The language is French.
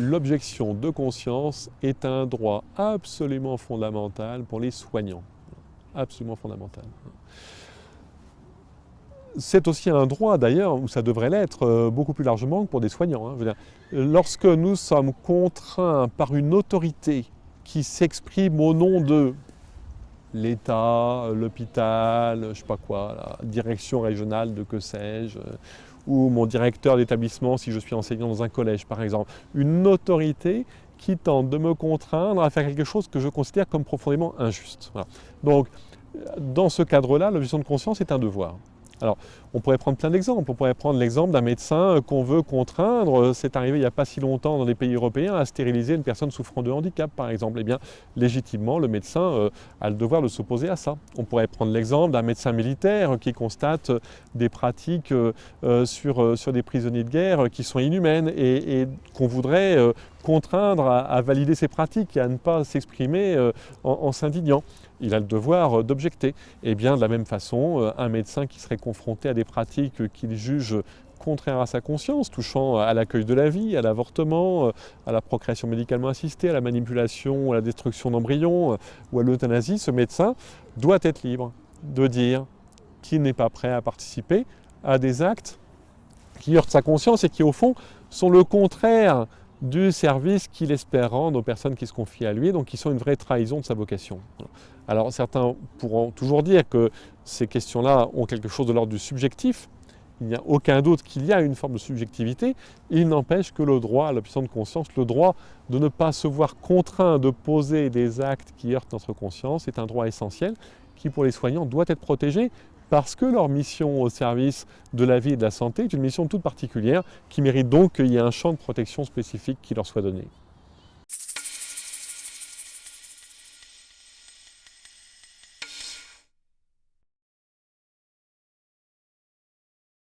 l'objection de conscience est un droit absolument fondamental pour les soignants. Absolument fondamental. C'est aussi un droit d'ailleurs, où ça devrait l'être beaucoup plus largement que pour des soignants. Je veux dire, lorsque nous sommes contraints par une autorité qui s'exprime au nom de l'État, l'hôpital, je ne sais pas quoi, la direction régionale de que sais-je, ou mon directeur d'établissement si je suis enseignant dans un collège par exemple, une autorité qui tente de me contraindre à faire quelque chose que je considère comme profondément injuste. Voilà. Donc, dans ce cadre-là, l'objection de conscience est un devoir. Alors, on pourrait prendre plein d'exemples. On pourrait prendre l'exemple d'un médecin qu'on veut contraindre. C'est arrivé il n'y a pas si longtemps dans les pays européens à stériliser une personne souffrant de handicap, par exemple. Eh bien, légitimement, le médecin a le devoir de s'opposer à ça. On pourrait prendre l'exemple d'un médecin militaire qui constate des pratiques sur des prisonniers de guerre qui sont inhumaines et qu'on voudrait contraindre à valider ces pratiques et à ne pas s'exprimer en s'indignant. Il a le devoir d'objecter. Et bien de la même façon, un médecin qui serait confronté à des pratiques qu'il juge contraires à sa conscience, touchant à l'accueil de la vie, à l'avortement, à la procréation médicalement assistée, à la manipulation, à la destruction d'embryons ou à l'euthanasie, ce médecin doit être libre de dire qu'il n'est pas prêt à participer à des actes qui heurtent sa conscience et qui au fond sont le contraire du service qu'il espère rendre aux personnes qui se confient à lui, donc qui sont une vraie trahison de sa vocation. Alors certains pourront toujours dire que ces questions-là ont quelque chose de l'ordre du subjectif. Il n'y a aucun doute qu'il y a une forme de subjectivité. Il n'empêche que le droit à l'objection de conscience, le droit de ne pas se voir contraint de poser des actes qui heurtent notre conscience, est un droit essentiel qui, pour les soignants, doit être protégé parce que leur mission au service de la vie et de la santé est une mission toute particulière qui mérite donc qu'il y ait un champ de protection spécifique qui leur soit donné.